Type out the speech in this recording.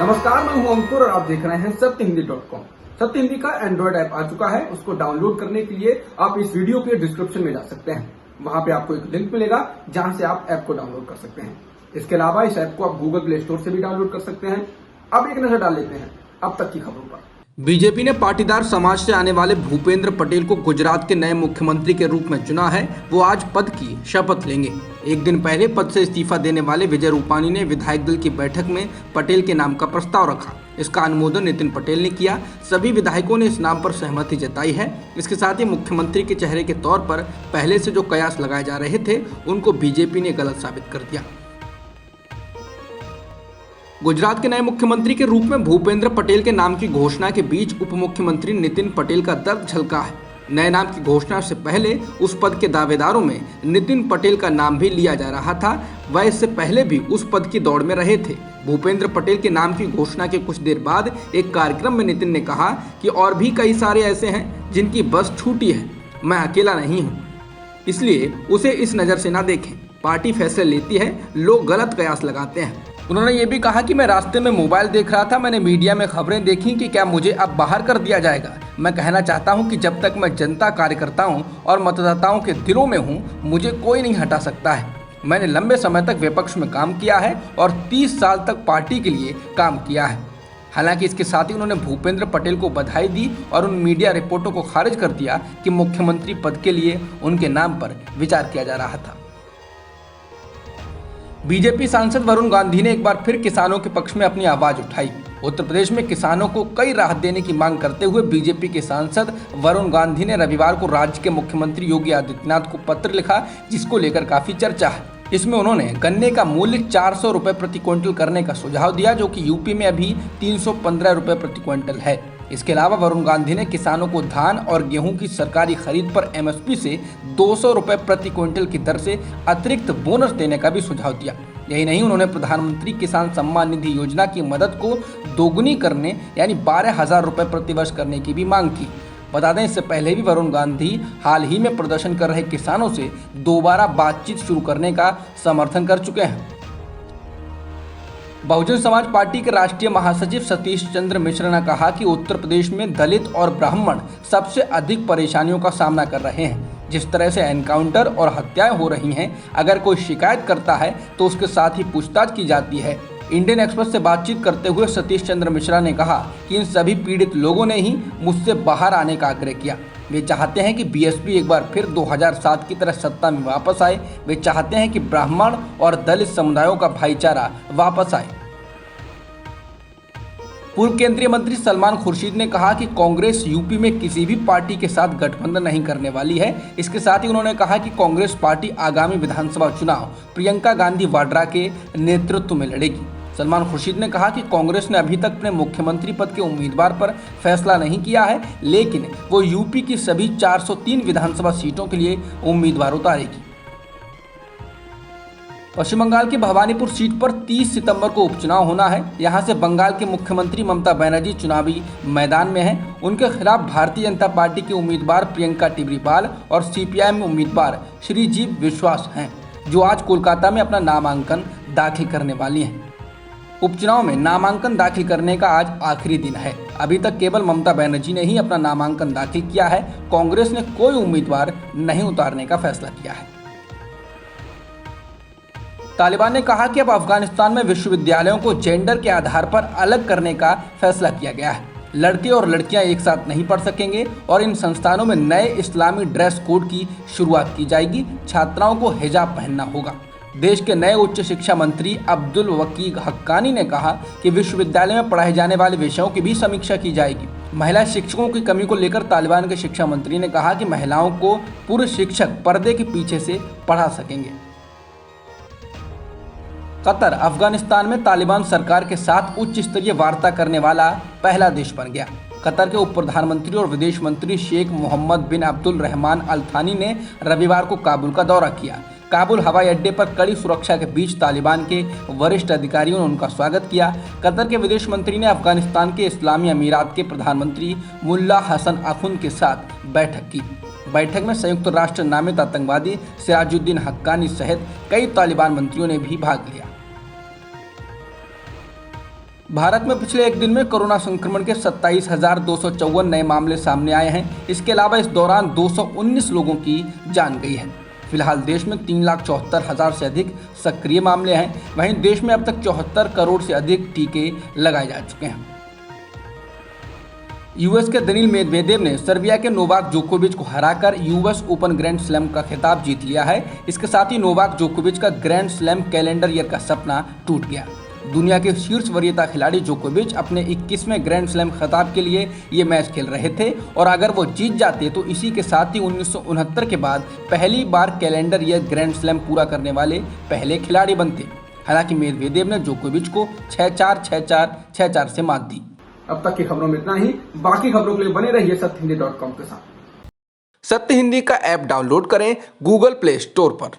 नमस्कार, मैं हूं अंकुर और आप देख रहे हैं सत्यहिंदी.com। सत्य हिंदी का एंड्रॉइड ऐप आ चुका है। उसको डाउनलोड करने के लिए आप इस वीडियो के डिस्क्रिप्शन में जा सकते हैं। वहां पे आपको एक लिंक मिलेगा जहां से आप ऐप को डाउनलोड कर सकते हैं। इसके अलावा इस ऐप को आप गूगल प्ले स्टोर से भी डाउनलोड कर सकते हैं। अब एक नजर डाल लेते हैं अब तक की खबरों पर। बीजेपी ने पाटीदार समाज से आने वाले भूपेंद्र पटेल को गुजरात के नए मुख्यमंत्री के रूप में चुना है। वो आज पद की शपथ लेंगे। एक दिन पहले पद से इस्तीफा देने वाले विजय रूपानी ने विधायक दल की बैठक में पटेल के नाम का प्रस्ताव रखा। इसका अनुमोदन नितिन पटेल ने किया। सभी विधायकों ने इस नाम पर सहमति जताई है। इसके साथ ही मुख्यमंत्री के चेहरे के तौर पर पहले से जो कयास लगाए जा रहे थे उनको बीजेपी ने गलत साबित कर दिया। गुजरात के नए मुख्यमंत्री के रूप में भूपेंद्र पटेल के नाम की घोषणा के बीच उप मुख्यमंत्री नितिन पटेल का दर्द झलका है। नए नाम की घोषणा से पहले उस पद के दावेदारों में नितिन पटेल का नाम भी लिया जा रहा था। वह इससे पहले भी उस पद की दौड़ में रहे थे। भूपेंद्र पटेल के नाम की घोषणा के कुछ देर बाद एक कार्यक्रम में नितिन ने कहा कि और भी कई सारे ऐसे हैं जिनकी बस छूटी है, मैं अकेला नहीं हूँ, इसलिए उसे इस नज़र से ना देखें। पार्टी फैसले लेती है, लोग गलत कयास लगाते हैं। उन्होंने ये भी कहा कि मैं रास्ते में मोबाइल देख रहा था, मैंने मीडिया में खबरें देखी कि क्या मुझे अब बाहर कर दिया जाएगा। मैं कहना चाहता हूं कि जब तक मैं जनता, कार्यकर्ताओं और मतदाताओं के दिलों में हूं, मुझे कोई नहीं हटा सकता है। मैंने लंबे समय तक विपक्ष में काम किया है और 30 साल तक पार्टी के लिए काम किया है। हालांकि इसके साथ ही उन्होंने भूपेंद्र पटेल को बधाई दी और उन मीडिया रिपोर्टों को खारिज कर दिया कि मुख्यमंत्री पद के लिए उनके नाम पर विचार किया जा रहा था। बीजेपी सांसद वरुण गांधी ने एक बार फिर किसानों के पक्ष में अपनी आवाज उठाई। उत्तर प्रदेश में किसानों को कई राहत देने की मांग करते हुए बीजेपी के सांसद वरुण गांधी ने रविवार को राज्य के मुख्यमंत्री योगी आदित्यनाथ को पत्र लिखा, जिसको लेकर काफी चर्चा है। इसमें उन्होंने गन्ने का मूल्य 400 रुपए प्रति क्विंटल करने का सुझाव दिया, जो कि यूपी में अभी 315 रुपए प्रति क्विंटल है। इसके अलावा वरुण गांधी ने किसानों को धान और गेहूं की सरकारी खरीद पर एमएसपी से 200 रुपए प्रति क्विंटल की दर से अतिरिक्त बोनस देने का भी सुझाव दिया। यही नहीं, उन्होंने प्रधानमंत्री किसान सम्मान निधि योजना की मदद को दोगुनी करने यानी 12,000 रुपए प्रति वर्ष करने की भी मांग की। बता दें, इससे पहले भी वरुण गांधी हाल ही में प्रदर्शन कर रहे किसानों से दोबारा बातचीत शुरू करने का समर्थन कर चुके हैं। बहुजन समाज पार्टी के राष्ट्रीय महासचिव सतीश चंद्र मिश्र ने कहा कि उत्तर प्रदेश में दलित और ब्राह्मण सबसे अधिक परेशानियों का सामना कर रहे हैं। जिस तरह से एनकाउंटर और हत्याएं हो रही हैं, अगर कोई शिकायत करता है तो उसके साथ ही पूछताछ की जाती है। इंडियन एक्सप्रेस से बातचीत करते हुए सतीश चंद्र मिश्रा ने कहा कि इन सभी पीड़ित लोगों ने ही मुझसे बाहर आने का आग्रह किया। वे चाहते हैं कि बीएसपी एक बार फिर 2007 की तरह सत्ता में वापस आए। वे चाहते हैं कि ब्राह्मण और दलित समुदायों का भाईचारा वापस आए। पूर्व केंद्रीय मंत्री सलमान खुर्शीद ने कहा कि कांग्रेस यूपी में किसी भी पार्टी के साथ गठबंधन नहीं करने वाली है। इसके साथ ही उन्होंने कहा कि कांग्रेस पार्टी आगामी विधानसभा चुनाव प्रियंका गांधी वाड्रा के नेतृत्व में लड़ेगी। सलमान खुर्शीद ने कहा कि कांग्रेस ने अभी तक अपने मुख्यमंत्री पद के उम्मीदवार पर फैसला नहीं किया है, लेकिन वो यूपी की सभी 403 विधानसभा सीटों के लिए उम्मीदवार उतारेगी। पश्चिम बंगाल की भवानीपुर सीट पर 30 सितंबर को उपचुनाव होना है। यहां से बंगाल के मुख्यमंत्री ममता बनर्जी चुनावी मैदान में हैं। उनके खिलाफ भारतीय जनता पार्टी के उम्मीदवार प्रियंका टिब्रीपाल और सीपीआईएम उम्मीदवार श्रीजीव विश्वास हैं, जो आज कोलकाता में अपना नामांकन दाखिल करने वाली हैं। उपचुनाव में नामांकन दाखिल करने का आज आखिरी दिन है। अभी तक केवल ममता बनर्जी ने ही अपना नामांकन दाखिल किया है। कांग्रेस ने कोई उम्मीदवार नहीं उतारने का फैसला किया है। तालिबान ने कहा कि अब अफगानिस्तान में विश्वविद्यालयों को जेंडर के आधार पर अलग करने का फैसला किया गया है। लड़के और लड़कियां एक साथ नहीं पढ़ सकेंगे और इन संस्थानों में नए इस्लामी ड्रेस कोड की शुरुआत की जाएगी। छात्राओं को हिजाब पहनना होगा। देश के नए उच्च शिक्षा मंत्री अब्दुल वकील हक्कानी ने कहा कि विश्वविद्यालय में पढ़ाए जाने वाले विषयों की भी समीक्षा की जाएगी। महिला शिक्षकों की कमी को लेकर तालिबान के शिक्षा मंत्री ने कहा कि महिलाओं को पुरुष शिक्षक पर्दे के पीछे से पढ़ा सकेंगे। कतर अफगानिस्तान में तालिबान सरकार के साथ उच्च स्तरीय वार्ता करने वाला पहला देश बन गया। कतर के उप प्रधानमंत्री और विदेश मंत्री शेख मोहम्मद बिन अब्दुल रहमान अल थानी ने रविवार को काबुल का दौरा किया। काबुल हवाई अड्डे पर कड़ी सुरक्षा के बीच तालिबान के वरिष्ठ अधिकारियों ने उनका स्वागत किया। कतर के विदेश मंत्री ने अफगानिस्तान के इस्लामी अमीरात के प्रधानमंत्री मुल्ला हसन अखुन के साथ बैठक की। बैठक में संयुक्त राष्ट्र नामित आतंकवादी सिराजुद्दीन हक्कानी सहित कई तालिबान मंत्रियों ने भी भाग लिया। भारत में पिछले एक दिन में कोरोना संक्रमण के 27,254 नए मामले सामने आए हैं। इसके अलावा इस दौरान 219 लोगों की जान गई है। फिलहाल देश में 3,74,000 से अधिक सक्रिय मामले हैं। वहीं देश में अब तक 74 करोड़ से अधिक टीके लगाए जा चुके हैं। यूएस के दानिल मेदवेदेव ने सर्बिया के नोवाक जोकोविच को हराकर यूएस ओपन ग्रैंड स्लैम का खिताब जीत लिया है। इसके साथ ही नोवाक जोकोविच का ग्रैंड स्लैम कैलेंडर ईयर का सपना टूट गया। दुनिया के शीर्ष वरीयता खिलाड़ी जोकोविच अपने 21वें ग्रैंड स्लैम खिताब के लिए ये मैच खेल रहे थे और अगर वो जीत जाते तो इसी के साथ ही 1969 के बाद पहली बार कैलेंडर ईयर ग्रैंड स्लैम पूरा करने वाले पहले खिलाड़ी बनते। हालांकि मेदवेदेव ने जोकोविच को 6-4, 6-4, 6-4 से मात दी। अब तक की खबरों में इतना ही। बाकी खबरों के लिए बने रहिए सत्यहिंदी.com के साथ। सत्य हिंदी का ऐप डाउनलोड करें गूगल प्ले स्टोर पर।